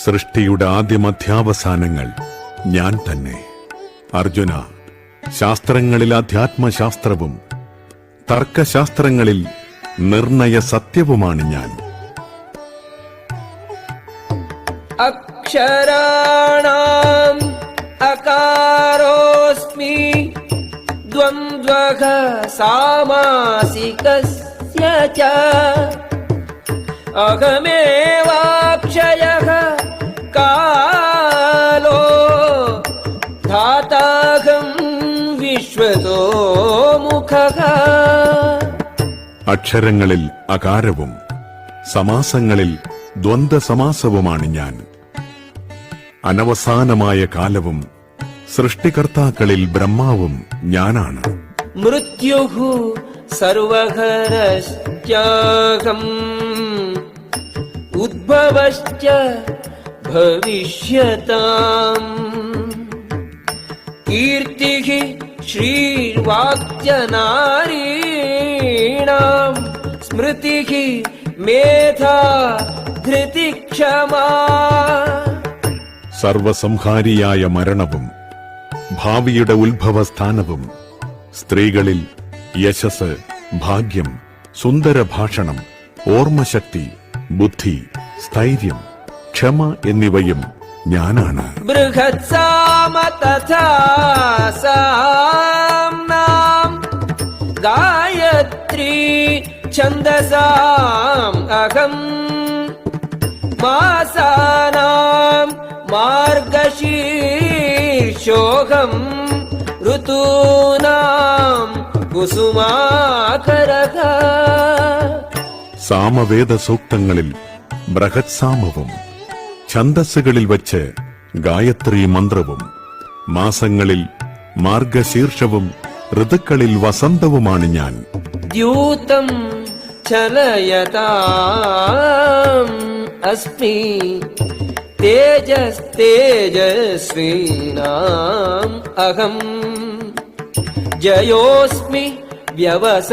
സൃഷ്ടിയുടെ ആദ്യമധ്യാവസാനങ്ങൾ ഞാൻ തന്നെ. അർജുന, ശാസ്ത്രങ്ങളിൽ അധ്യാത്മശാസ്ത്രവും തർക്കശാസ്ത്രങ്ങളിൽ നിർണയ സത്യവുമാണ് ഞാൻ. അക്ഷരാണാം അകാരോസ്മി ദ്വന്ദ്വഃ സാമാസികസ്യ ച അഹമേവാക്ഷയഃ കാലോ ധാതാഹം വിശ്വതോ മുഖഃ. അക്ഷരങ്ങളിൽ അകാരവും സമാസങ്ങളിൽ ദ്വന്ദ്വസമാസവുമാണ് ഞാൻ. അനവസാനമായ കാലവും സൃഷ്ടികർത്താക്കളിൽ ബ്രഹ്മാവും ഞാനാണ്. മൃത്യുഃ സർവഹരശ്ചാഹം ഉദ്ഭവശ്ച ഭവിഷ്യതാം. കീർത്തിഃ ശ്രീർവാക്യനാരീണാം സ്മൃതിഃ മേധാ ധൃതിഃ ക്ഷമാ. സർവസംഹാരിയായ മരണവും ഭാവിയുടെ ഉത്ഭവസ്ഥാനവും സ്ത്രീകളിൽ യശസ്, ഭാഗ്യം, സുന്ദരഭാഷണം, ഓർമ്മശക്തി, ബുദ്ധി, സ്ഥൈര്യം, ക്ഷമ എന്നിവയും ഞാനാണ്. ബൃഹത്സാമ തഥാ സാംനാം ഗായത്രീ ഛന്ദസാം അഹം. മാസാനാം മാർഗശീർഷോഹം ഋതൂനാം കുസുമാകരഃ. സാമവേദ സൂക്തങ്ങളിൽ ബൃഹത്സാമവും ഛന്ദസ്സുകളിൽ വച്ച് ഗായത്രി മന്ത്രവും മാസങ്ങളിൽ മാർഗശീർഷവും ഋതുക്കളിൽ വസന്തവുമാണ് ഞാൻ. ദ്യൂതം ചലയതാം അസ്മി തേജസ്തേജസ്വീനാം അഹം. ജയോസ്മി വ്യവസായോസ്മി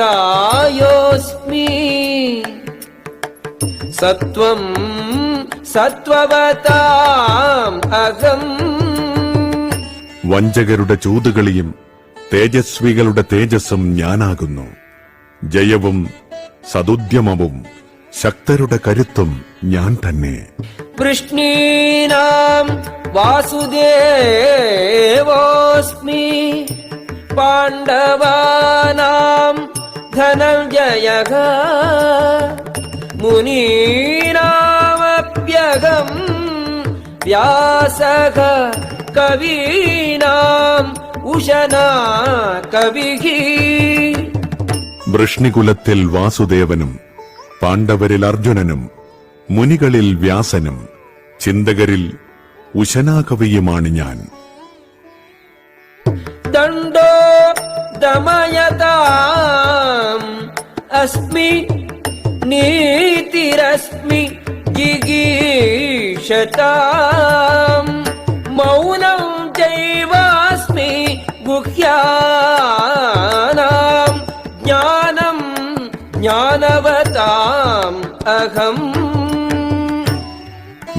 സത്വം സത്വവതാം അഹം. വഞ്ചകരുടെ ചൂതുകളിയും തേജസ്വികളുടെ തേജസ്സും ഞാനാകുന്നു. ജയവും സദുദ്യമവും ശക്തരുടെ കരുത്തും ഞാൻ തന്നെ. വൃഷ്ണീനാം വാസുദേവോസ്മി പാണ്ഡവാനാം ധനഞ്ജയഃ. മുനീനാമപ്യഹം വ്യാസഃ കവീനാം ഉശനാ കവിഃ. വൃഷ്ണികുലത്തിൽ വാസുദേവനും പാണ്ഡവരിൽ അർജുനനും മുനികളിൽ വ്യാസനും ചിന്തകരിൽ ഉശനാകവിയുമാണ് ഞാൻ. ദണ്ഡോ ദമയതാം അസ്മി നീതിരസ്മി ജിഗീഷതാം. മൗനം ചൈവാസ്മി ഗുഹ്യാനാം ജ്ഞാനം ജ്ഞാനവതാം അഹം.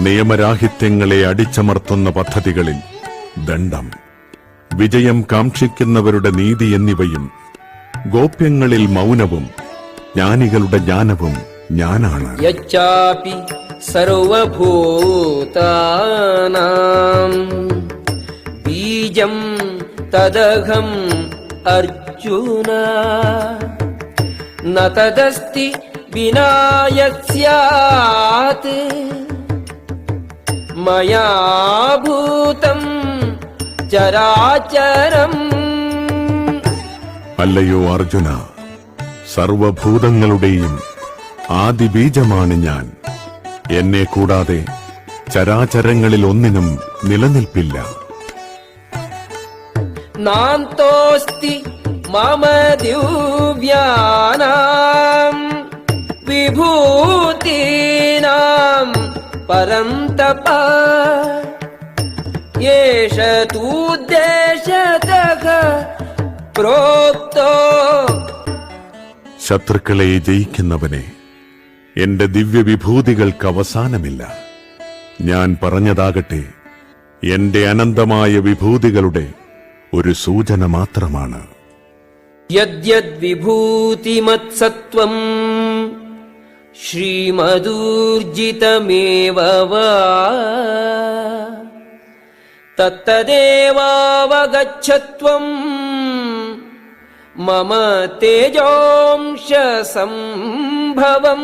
നിയമരാഹിത്യങ്ങളെ അടിച്ചമർത്തുന്ന പദ്ധതികളിൽ ദണ്ഡം, വിജയം കാക്ഷിക്കുന്നവരുടെ നീതി എന്നിവയും ഗോപ്യങ്ങളിൽ മൗനവും ജ്ഞാനികളുടെ ജ്ഞാനവും ഞാനാണ്. യച്ചാപി സർവഭൂതാനാം ബീജം തദഹം അർജുന. ന തദസ്തി വിനാ യസ്യാത് മയാ ഭൂതം ചരാചരം. അല്ലയോ അർജുന, സർവഭൂതങ്ങളുടെയും ആദിബീജമാണ് ഞാൻ. എന്നെ കൂടാതെ ചരാചരങ്ങളിൽ ഒന്നിനും നിലനിൽപ്പില്ല. നാന്തോസ്തി മമ ദിവ്യാനാം വിഭൂതീനാം പരന്തപ. യേഷ തൂദ്ദേശതഃ പ്രോക്തോ. ശത്രുക്കളെ ജയിക്കുന്നവനെ, എന്റെ ദിവ്യവിഭൂതികൾക്ക് അവസാനമില്ല. ഞാൻ പറഞ്ഞതാകട്ടെ എന്റെ അനന്തമായ വിഭൂതികളുടെ ഒരു സൂചന മാത്രമാണ്. യദ്യത് വിഭൂതിമത്സത്വം ശ്രീമദൂർജിതമേവ വാ തത്തദേവാവഗച്ഛത്വം മമ തേജോംശ സംഭവം.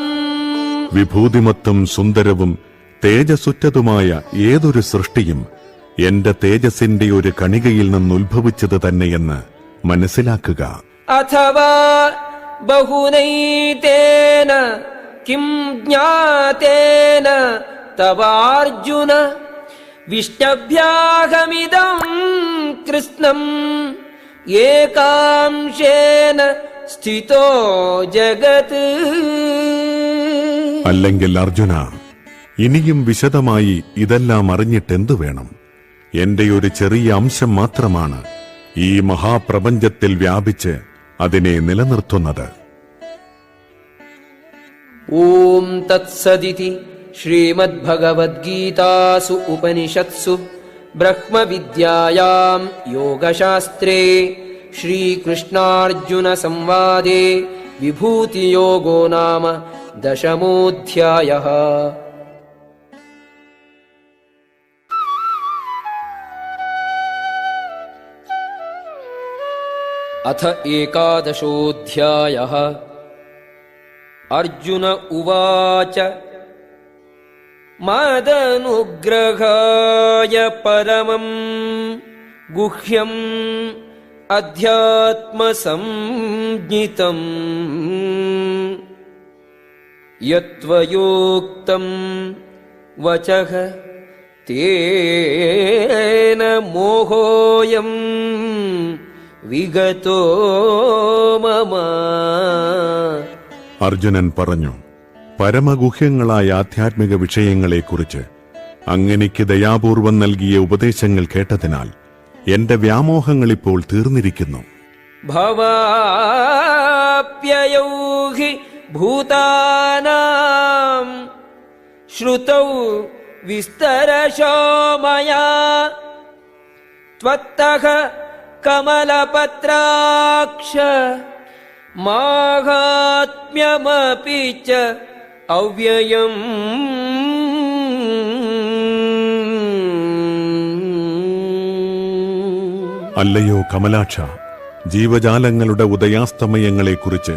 വിഭൂതിമത്തും സുന്ദരവും തേജസ്സുറ്റതുമായ ഏതൊരു സൃഷ്ടിയും എന്റെ തേജസ്സിന്റെ ഒരു കണികയിൽ നിന്നുത്ഭവിച്ചത് തന്നെയെന്ന് മനസ്സിലാക്കുക. അഥവാ ബഹുനൈതേന കിം ജ്ഞാതേന തവാർജുന വിഷ്ണഭ്യാഹമിദം കൃഷ്ണം ഏകാംശേന സ്ഥിതോ ജഗത്. അല്ലെങ്കിൽ അർജുന, ഇനിയും വിശദമായി ഇതെല്ലാം അറിഞ്ഞിട്ടെന്തു വേണം? എന്റെ ഒരു ചെറിയ അംശം മാത്രമാണ് ഈ മഹാപ്രപഞ്ചത്തിൽ വ്യാപിച്ച് അതിനെ നിലനിർത്തുന്നത്. ഓം തത്സദിതി ശ്രീമദ്ഭഗവദ്ഗീതാസു ഉപനിഷത്സു ബ്രഹ്മവിദ്യായാം യോഗശാസ്ത്രേ ശ്രീകൃഷ്ണാർജുന സംവാദേ വിഭൂതിയോഗോ നാമ ദശമോധ്യായഃ. അഥ ഏകാദശോധ്യായഃ. അർജുന ഉവാച മദനുഗ്രഹായ പരമം ഗുഹ്യം അധ്യാത്മസംജ്ഞിതം യത്വയോക്തം വചഃ തേന മോഹോയം വിഗതോ മമ. അർജുനൻ പറഞ്ഞു, പരമഗുഹ്യങ്ങളായ ആധ്യാത്മിക വിഷയങ്ങളെക്കുറിച്ച് അങ്ങനെക്ക് ദയാപൂർവം നൽകിയ ഉപദേശങ്ങൾ കേട്ടതിനാൽ എന്റെ വ്യാമോഹങ്ങളിപ്പോൾ തീർന്നിരിക്കുന്നു. ഭവാപ്യയൗ ഹി ഭൂതാനാം ശ്രുതൗ വിസ്തരശോ മയാ ത്വത്തഃ കമലപത്രാക്ഷ മാഹാത്മ്യമപി ച അവ്യയം. അല്ലയോ കമലാക്ഷ, ജീവജാലങ്ങളുടെ ഉദയാസ്തമയങ്ങളെക്കുറിച്ച്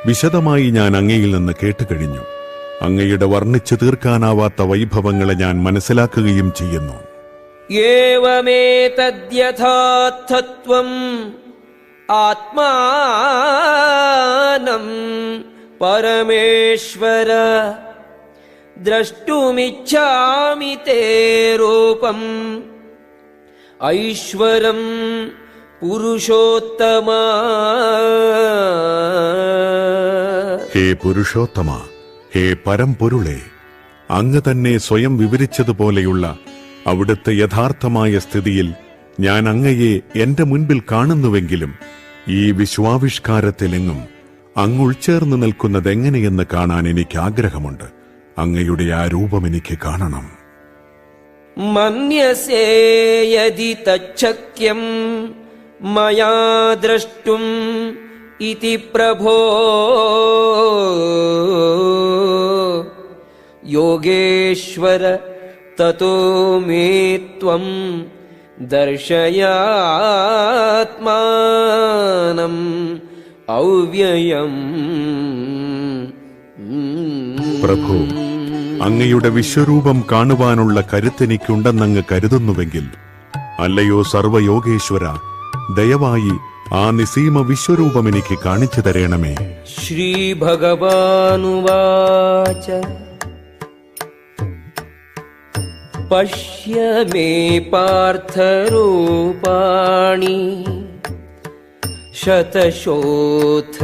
വിശദമായി ഞാൻ അങ്ങയിൽ നിന്ന് കേട്ടുകഴിഞ്ഞു. അങ്ങയുടെ വർണ്ണിച്ചു തീർക്കാനാവാത്ത വൈഭവങ്ങളെ ഞാൻ മനസ്സിലാക്കുകയും ചെയ്യുന്നു. ഏവമേതദ്യഥാർത്ഥത്വം ആത്മാനം പരമേശ്വര ദ്രഷ്ടുമിച്ഛാമി തേ രൂപം ഐശ്വരം പുരുഷോത്തമ. ഹേ പുരുഷോത്തമ, ഹേ പരംപൊരുളെ, അങ്ങ് തന്നെ സ്വയം വിവരിച്ചതുപോലെയുള്ള അവിടുത്തെ യഥാർത്ഥമായ സ്ഥിതിയിൽ ഞാൻ അങ്ങയെ എന്റെ മുൻപിൽ കാണുന്നുവെങ്കിലും ഈ വിശ്വാവിഷ്കാരത്തിലെങ്ങും അങ്ങ് ഉൾച്ചേർന്ന് നിൽക്കുന്നതെങ്ങനെയെന്ന് കാണാൻ എനിക്ക് ആഗ്രഹമുണ്ട്. അങ്ങയുടെ ആ രൂപം എനിക്ക് കാണണം. മന്യസേ യദി തച്ഛക്യം മയാ ദ്രഷ്ടും ഇതി പ്രഭോ യോഗേശ്വര തതോ മേ ത്വം ദർശയാത്മാനം അവ്യയം. പ്രഭു, അങ്ങയുടെ വിശ്വരൂപം കാണുവാനുള്ള കരുത്തെനിക്കുണ്ടെന്നങ്ങ് കരുതുന്നുവെങ്കിൽ, അല്ലയോ സർവയോഗേശ്വര, ദയവായി ആ നിസീമ വിശ്വരൂപം എനിക്ക് കാണിച്ചു തരണമേ. ശ്രീ ഭഗവാനുവാച പശ്യ മേ പാർത്ഥരൂപാണി ശതശോഥ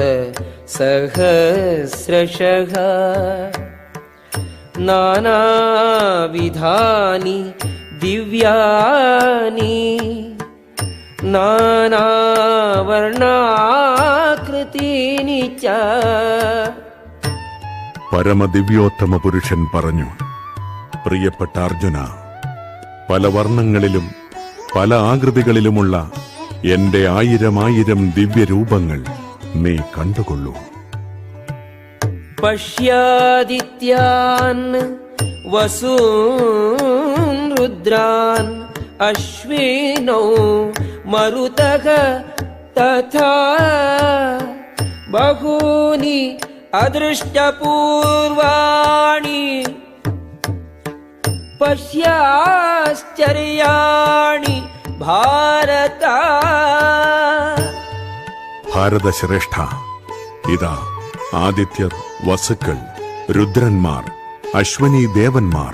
സഹസ്രശഃ നാനാവിധാനി ദിവ്യാനി നാനാവർണാകൃതീനി ച. പരമദിവ്യോത്തമ പുരുഷൻ പറഞ്ഞു, പ്രിയപ്പെട്ട അർജുന, പല വർണ്ണങ്ങളിലും പല ആകൃതികളിലുമുള്ള എന്റെ 1000 ദിവ്യരൂപങ്ങൾ നീ കണ്ടുകൊള്ളൂ. പശ്യാദിത്യാൻ വസൂൻ രുദ്രാൻ അശ്വിനോ മരുതഃ തഥാ ബഹൂനി അദൃഷ്ടപൂർവാണി പശ്യാശ്ചര്യാണി ഭാരത. ഭാരതശ്രേഷ്ഠ, ഇതാ ആദിത്യർ, വസുക്കൾ, രുദ്രന്മാർ, അശ്വനി ദേവന്മാർ,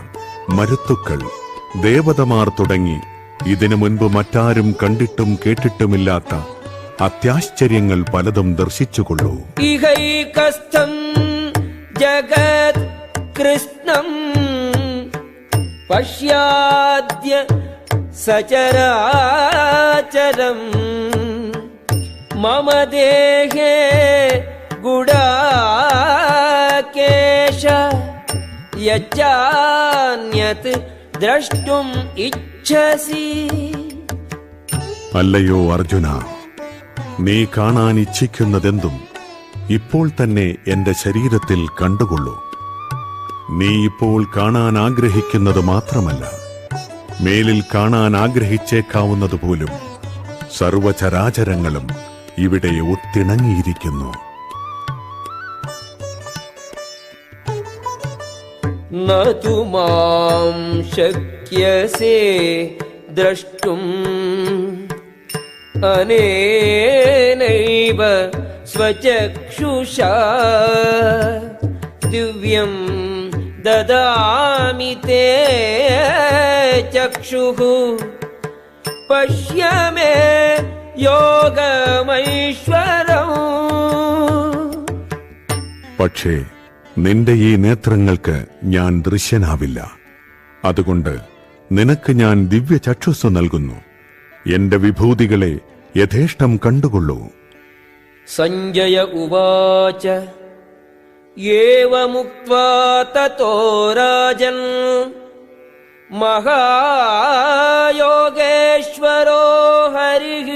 മരുത്തുക്കൾ, ദേവതമാർ തുടങ്ങി ഇതിനു മുൻപ് മറ്റാരും കണ്ടിട്ടും കേട്ടിട്ടുമില്ലാത്ത അത്യാശ്ചര്യങ്ങൾ പലതും ദർശിച്ചുകൊള്ളൂ. ഇഹൈകസ്ഥം ജഗത് കൃഷ്ണം പശ്യാദ്യ സചരാചരം മമ ദേഹേ ഗുഡാകേശ യച്ചാന്യത് ദ്രഷ്ടും ഇച്ഛസി. അല്ലയോ അർജുന, നീ കാണാൻ ഇച്ഛിക്കുന്നതെന്തും ഇപ്പോൾ തന്നെ എന്റെ ശരീരത്തിൽ കണ്ടുകൊള്ളൂ. നീ ഇപ്പോൾ കാണാൻ ആഗ്രഹിക്കുന്നത് മാത്രമല്ല, മേലിൽ കാണാൻ ആഗ്രഹിച്ചേക്കാവുന്നതുപോലും സർവചരാചരങ്ങളും ഇവിടെ ഒത്തിണങ്ങിയിരിക്കുന്നു. നതു മാം ശക്യസേ ദ്രഷ്ടും അനേനൈവ സ്വചക്ഷുഷാ ദിവ്യം ദദാമി തേ ചക്ഷുഃ പശ്യ മേ യോഗമൈശ്വരം. പക്ഷേ നിന്റെ ഈ നേത്രങ്ങൾക്ക് ഞാൻ ദൃശ്യനാവില്ല. അതുകൊണ്ട് നിനക്ക് ഞാൻ ദിവ്യചക്ഷുസ് നൽകുന്നു. എന്റെ വിഭൂതികളെ യഥേഷ്ടം കണ്ടുകൊള്ളൂ. സഞ്ജയ ഉവാച ഏവമുക്ത്വാ തതോ രാജൻ മഹായോഗേശ്വരോ ഹരിഃ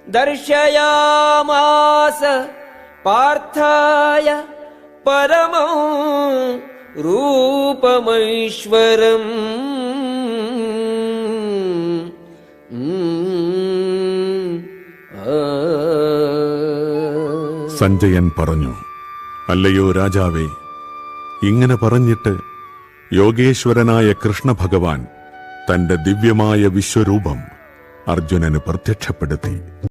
ദർശയാമാസ പാർത്ഥായ പരമം രൂപമൈശ്വരം. സഞ്ജയൻ പറഞ്ഞു, അല്ലയോ രാജാവേ, ഇങ്ങനെ പറഞ്ഞിട്ട് യോഗേശ്വരനായ കൃഷ്ണഭഗവാൻ തന്റെ ദിവ്യമായ വിശ്വരൂപം അർജുനന് പ്രത്യക്ഷപ്പെടുത്തി.